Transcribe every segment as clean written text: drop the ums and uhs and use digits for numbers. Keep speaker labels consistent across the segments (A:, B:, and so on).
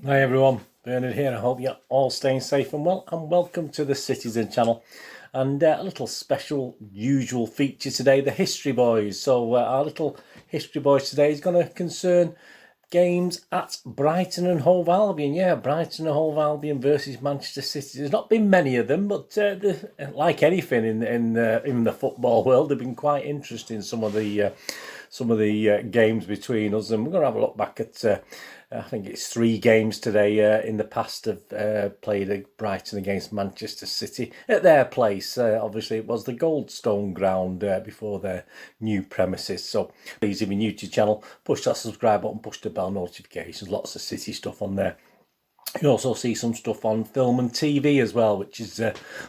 A: Hi everyone, Bernard here. I hope you're all staying safe and well, and welcome to the Citizen channel. And a little special, usual feature today, the History Boys. So our little History Boys today is going to concern games at Brighton and Hove Albion. Yeah, Brighton and Hove Albion versus Manchester City. There's not been many of them, but like anything in the football world, they've been quite interesting. Some of the games between us, and we're going to have a look back at. I think it's 3 games today in the past have played at Brighton against Manchester City at their place. Obviously, it was the Goldstone ground before their new premises. So please, if you're new to the channel, push that subscribe button, push the bell notifications. Lots of City stuff on there. You can also see some stuff on film and TV as well, which is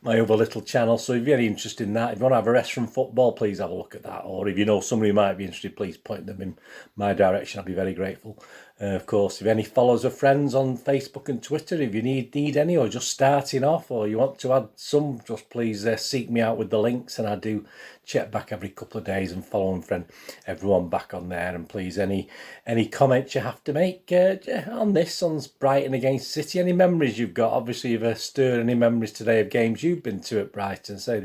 A: my other little channel. So if you're very interested in that, if you want to have a rest from football, please have a look at that. Or if you know somebody who might be interested, please point them in my direction. I'd be very grateful. Of course, if any followers or friends on Facebook and Twitter, if you need any, or just starting off, or you want to add some, just please seek me out with the links. And I do check back every couple of days and follow and friend everyone back on there. And please, any comments you have to make on this, on Brighton against City, any memories you've got. Obviously, you've stirred any memories today of games you've been to at Brighton. So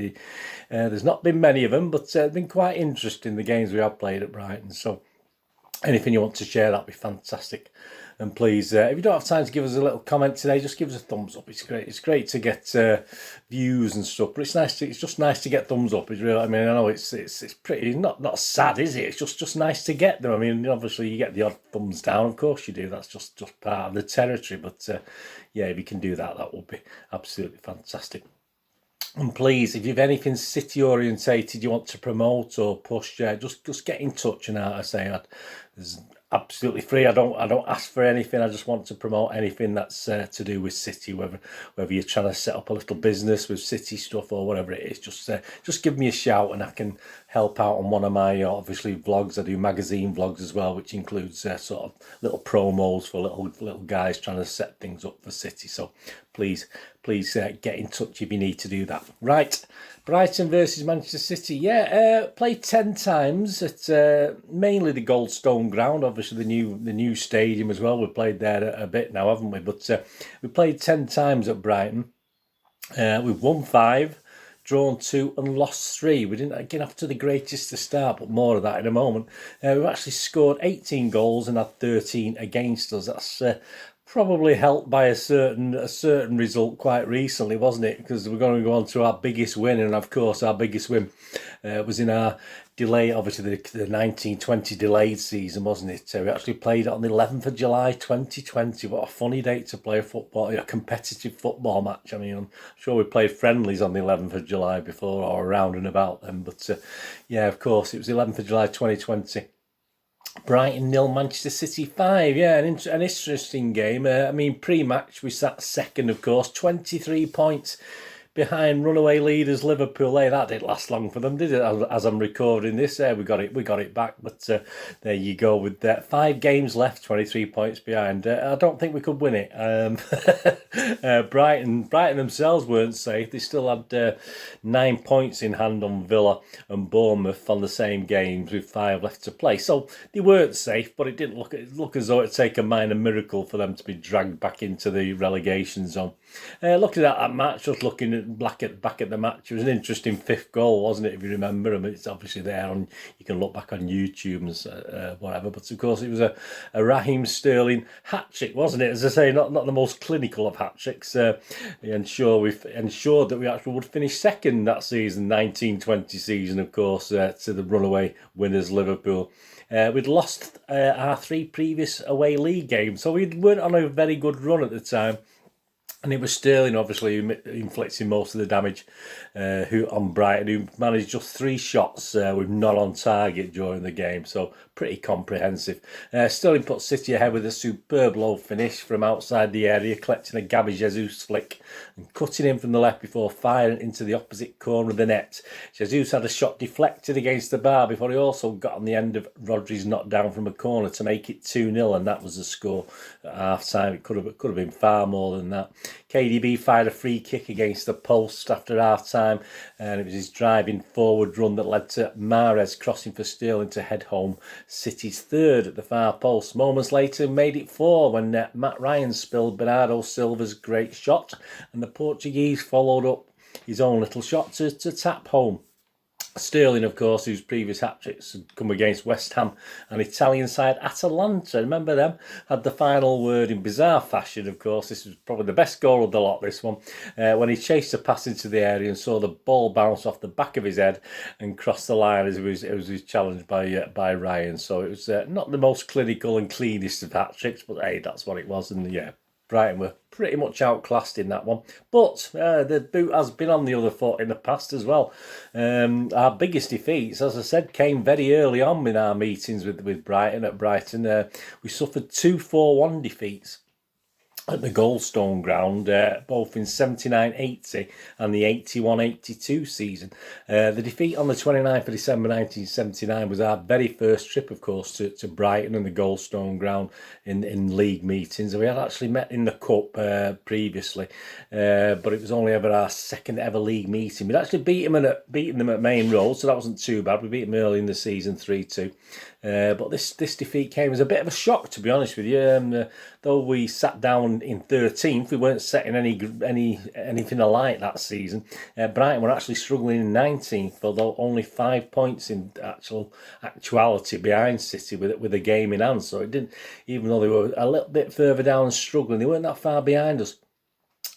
A: there's not been many of them, but they've been quite interesting, the games we have played at Brighton. So anything you want to share, that'd be fantastic. And please, if you don't have time to give us a little comment today, just give us a thumbs up. It's great. It's great to get views and stuff, but it's just nice to get thumbs up. It's really, I mean, I know it's pretty not sad, is it? It's just nice to get them. I mean, obviously you get the odd thumbs down, of course you do. That's just part of the territory. But yeah, if you can do that, that would be absolutely fantastic. And please, if you've anything City orientated you want to promote or push, just get in touch. And I say there's absolutely free. I don't ask for anything. I just want to promote anything that's to do with City, whether you're trying to set up a little business with City stuff or whatever it is. Just give me a shout and I can help out on one of my obviously vlogs. I do magazine vlogs as well, which includes sort of little promos for little guys trying to set things up for City. So please get in touch if you need to do that. Right, Brighton versus Manchester City. Yeah, played 10 times at mainly the Goldstone ground. Obviously the new stadium as well. We've played there a bit now, haven't we? But we played 10 times at Brighton. We've won 5, drawn 2 and lost 3. We didn't get off to the greatest to start, but more of that in a moment. We've actually scored 18 goals and had 13 against us. That's probably helped by a certain result quite recently, wasn't it? Because we're going to go on to our biggest win, and of course our biggest win was in our delay, obviously the 1920 delayed season, wasn't it? We actually played it on the 11th of July 2020. What a funny date to play a competitive football match. I mean, I'm sure we played friendlies on the 11th of July before or around and about then, but yeah, of course it was the 11th of July 2020. Brighton 0, Manchester City 5. Yeah, an interesting game. I mean, pre-match we sat second, of course, 23 points behind runaway leaders Liverpool. That didn't last long for them, did it? As I'm recording this, we got it back. But there you go. With 5 games left, 23 points behind. I don't think we could win it. Brighton themselves weren't safe. They still had 9 points in hand on Villa and Bournemouth on the same games with 5 left to play. So they weren't safe, but it didn't look as though it'd take a minor miracle for them to be dragged back into the relegation zone. Looking at that match, just looking back at the match, it was an interesting 5th goal, wasn't it? If you remember, I mean, it's obviously there on. You can look back on YouTube and whatever. But of course, it was a Raheem Sterling hat trick, wasn't it? As I say, not the most clinical of hat tricks. We've ensured that we actually would finish second that season, 1920 season, of course, to the runaway winners Liverpool. We'd lost our 3 previous away league games, so we weren't on a very good run at the time. And it was Sterling, obviously, who inflicting most of the damage on Brighton, who managed just 3 shots with none on target during the game. So pretty comprehensive. Sterling put City ahead with a superb low finish from outside the area, collecting a Gabby Jesus flick and cutting in from the left before firing into the opposite corner of the net. Jesus had a shot deflected against the bar before he also got on the end of Rodri's knockdown from a corner to make it 2-0, and that was the score at half time. It could have been far more than that. KDB fired a free kick against the post after half-time, and it was his driving forward run that led to Mahrez crossing for Sterling to head home City's third at the far post. Moments later, made it 4 when Matt Ryan spilled Bernardo Silva's great shot, and the Portuguese followed up his own little shot to tap home. Sterling, of course, whose previous hat-tricks had come against West Ham and Italian side Atalanta, remember them, had the final word in bizarre fashion, of course. This was probably the best goal of the lot, this one, when he chased a pass into the area and saw the ball bounce off the back of his head and cross the line as it was challenged by Ryan. So it was not the most clinical and cleanest of hat-tricks, but hey, that's what it was, and yeah, Brighton were pretty much outclassed in that one. But the boot has been on the other foot in the past as well. Our biggest defeats, as I said, came very early on in our meetings with Brighton at Brighton. We suffered 2 4-1 defeats at the Goldstone ground, both in 79-80 and the 81-82 season. The defeat on the 29th of December 1979 was our very first trip, of course, to Brighton and the Goldstone ground in league meetings. We had actually met in the Cup previously, but it was only ever our second ever league meeting. We'd actually beaten them at Main Road, so that wasn't too bad. We beat them early in the season 3-2. But this defeat came as a bit of a shock, to be honest with you. Though we sat down in 13th, we weren't setting anything alight that season. Brighton were actually struggling in 19th, although only 5 points in actuality behind City with a game in hand. So it didn't, even though they were a little bit further down and struggling, they weren't that far behind us.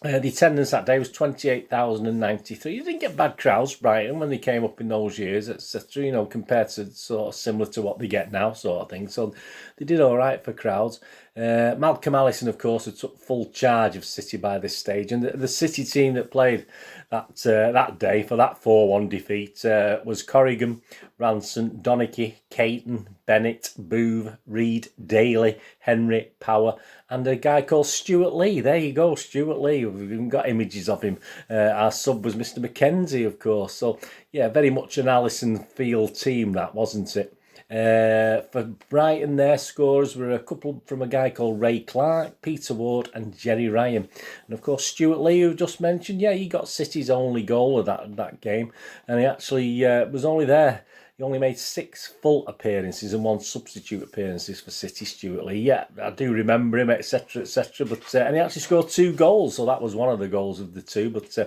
A: The attendance that day was 28,093. You didn't get bad crowds, Brighton, when they came up in those years, etc. You know, compared to sort of similar to what they get now, sort of thing. So they did all right for crowds. Malcolm Allison, of course, had took full charge of City by this stage, and the City team that played that day for that 4-1 defeat was Corrigan, Ranson, Donachie, Creighton, Bennett, Booth, Reed, Daly, Henry, Power, and a guy called Stuart Lee. There you go, Stuart Lee. We've even got images of him. Our sub was Mr. McKenzie, of course. So, yeah, very much an Allison field team, that, wasn't it? For Brighton, their scores were a couple from a guy called Ray Clark, Peter Ward and Jerry Ryan. And of course, Stuart Lee, who just mentioned, yeah, he got City's only goal of that game. And he actually was only there. He only made 6 full appearances and 1 substitute appearances for City, Stuart Lee. Yeah, I do remember him, etc., etc. But and he actually scored 2 goals, so that was one of the goals of the 2. But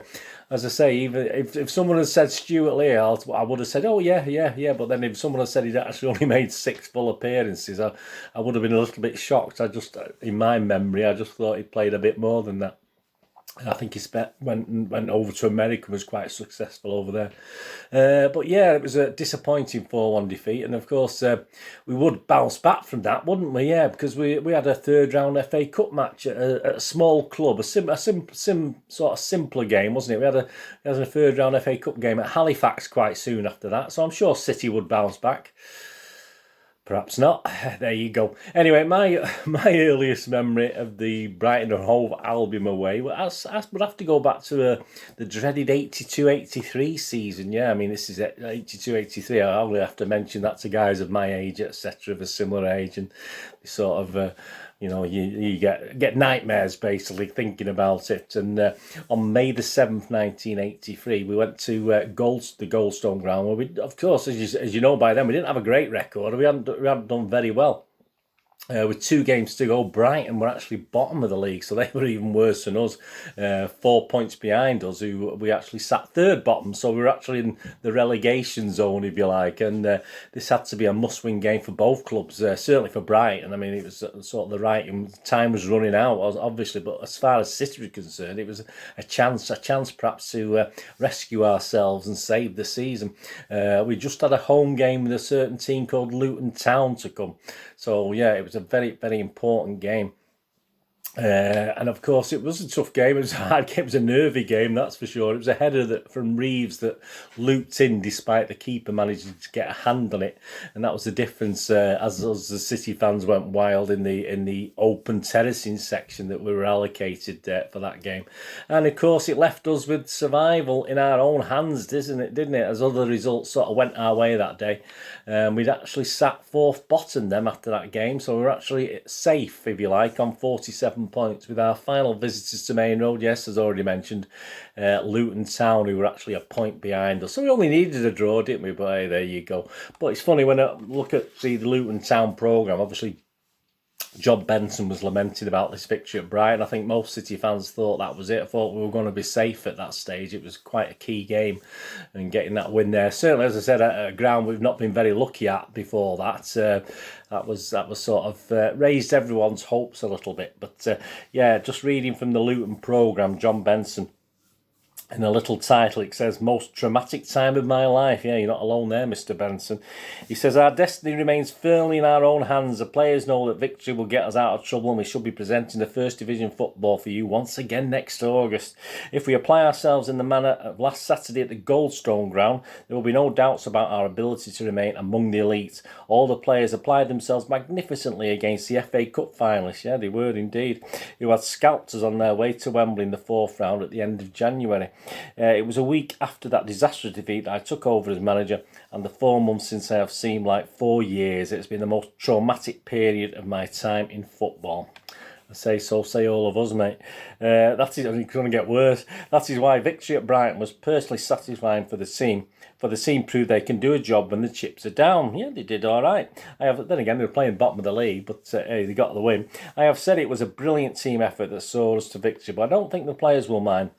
A: as I say, even if someone had said Stuart Lee, I would have said, oh yeah. But then if someone had said he'd actually only made 6 full appearances, I would have been a little bit shocked. In my memory, I just thought he played a bit more than that. I think he went over to America and was quite successful over there. But yeah, it was a disappointing 4-1 defeat. And of course, we would bounce back from that, wouldn't we? Yeah, because we had a third round FA Cup match at a small club, a sort of simpler game, wasn't it? We had a third round FA Cup game at Halifax quite soon after that. So I'm sure City would bounce back. Perhaps not. There you go. Anyway, my earliest memory of the Brighton and Hove Albion away, I would have to go back to the dreaded 82-83 season. Yeah, I mean, this is 82-83. I only have to mention that to guys of my age, etc., of a similar age, and sort of... you get nightmares basically thinking about it. And on May the 7th, 1983, we went to the Goldstone ground, where we, of course, as you know by then, we didn't have a great record. We hadn't done very well. With 2 games to go, Brighton were actually bottom of the league, so they were even worse than us, 4 points behind us, who we actually sat third bottom, so we were actually in the relegation zone, if you like, and this had to be a must-win game for both clubs, certainly for Brighton. I mean, it was sort of the right, time was running out, obviously, but as far as City was concerned, it was a chance perhaps to rescue ourselves and save the season. We just had a home game with a certain team called Luton Town to come, so yeah, it was a very, very important game. And of course, it was a tough game. It was a hard game. It was a nervy game, that's for sure. It was a header from Reeves that looped in despite the keeper managing to get a hand on it, and that was the difference. As the City fans went wild in the open terracing section that we were allocated for that game, and of course, it left us with survival in our own hands, didn't it? As other results sort of went our way that day, we'd actually sat 4th bottom them after that game, so we were actually safe, if you like, on 47 7 points with our final visitors to Main Road. Yes, as already mentioned, Luton Town, who were actually a point behind us. So we only needed a draw, didn't we? But hey, there you go. But it's funny when I look at the Luton Town programme, obviously John Benson was lamenting about this victory at Brighton. I think most City fans thought that was it. I thought we were going to be safe at that stage. It was quite a key game, and getting that win there, certainly, as I said, at a ground we've not been very lucky at before that. That was sort of raised everyone's hopes a little bit. But yeah, just reading from the Luton programme, John Benson, in a little title, it says, most traumatic time of my life. Yeah, you're not alone there, Mr. Benson. He says, our destiny remains firmly in our own hands. The players know that victory will get us out of trouble, and we should be presenting the First Division football for you once again next August. If we apply ourselves in the manner of last Saturday at the Goldstone ground, there will be no doubts about our ability to remain among the elite. All the players applied themselves magnificently against the FA Cup finalists. Yeah, they were indeed, who had scalped us on their way to Wembley in the 4th round at the end of January. It was a week after that disastrous defeat that I took over as manager, and the 4 months since I have seemed like 4 years. It's been the most traumatic period of my time in football. I say so, say all of us, mate. That is, it's going to get worse. That is why victory at Brighton was personally satisfying for the team. For the team proved they can do a job when the chips are down. Yeah, they did all right. Then again, they were playing bottom of the league, but hey, they got the win. I have said it was a brilliant team effort that saw us to victory, but I don't think the players will mind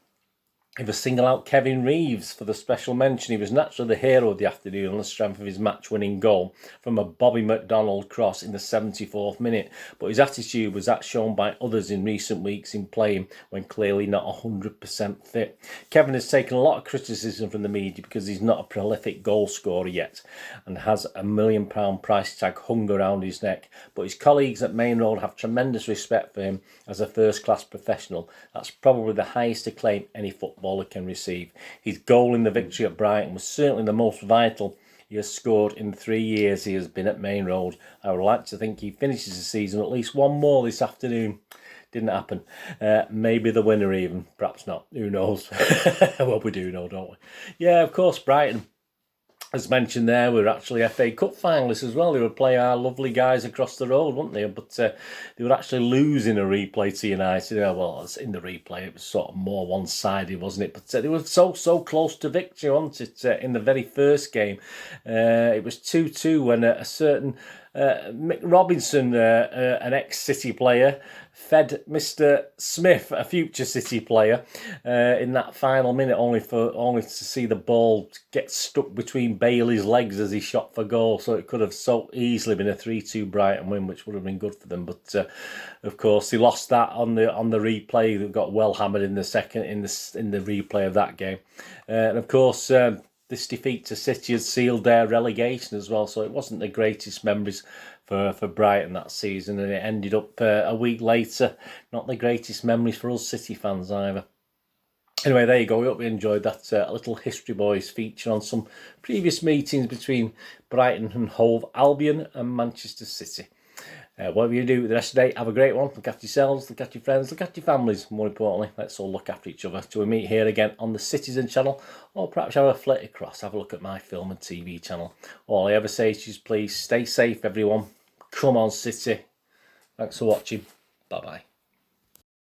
A: if I single out Kevin Reeves for the special mention. He was naturally the hero of the afternoon on the strength of his match-winning goal from a Bobby McDonald cross in the 74th minute. But his attitude was that shown by others in recent weeks in playing when clearly not 100% fit. Kevin has taken a lot of criticism from the media because he's not a prolific goal scorer yet and has a £1 million price tag hung around his neck. But his colleagues at Main Road have tremendous respect for him as a first-class professional. That's probably the highest acclaim any footballer can receive. His goal in the victory at Brighton was certainly the most vital he has scored in the 3 years he has been at Main Road. I would like to think he finishes the season with at least one more this afternoon. Didn't happen. Maybe the winner even. Perhaps not. Who knows? Well, we do know, don't we? Yeah, of course, Brighton, as mentioned there, we were actually FA Cup finalists as well. They would play our lovely guys across the road, weren't they? But they were actually losing a replay to United. Well, in the replay, it was sort of more one-sided, wasn't it? But they were so close to victory, wasn't it? In the very first game, it was 2-2 when a certain Mick Robinson, an ex-City player, fed Mr. Smith, a future City player, in that final minute, only to see the ball get stuck between Bailey's legs as he shot for goal. So it could have so easily been a 3-2 Brighton win, which would have been good for them. But of course, they lost that on the replay. They got well hammered in the replay of that game, and of course. This defeat to City had sealed their relegation as well, so it wasn't the greatest memories for Brighton that season, and it ended up a week later. Not the greatest memories for us City fans either. Anyway, there you go. We hope you enjoyed that little History Boys feature on some previous meetings between Brighton and Hove Albion and Manchester City. Whatever you do with the rest of the day, have a great one. Look after yourselves, look after your friends, look after your families. More importantly, let's all look after each other. Till we meet here again on the Citizen channel, or perhaps have a flit across, have a look at my film and TV channel. All I ever say is just please stay safe, everyone. Come on, City. Thanks for watching. Bye-bye.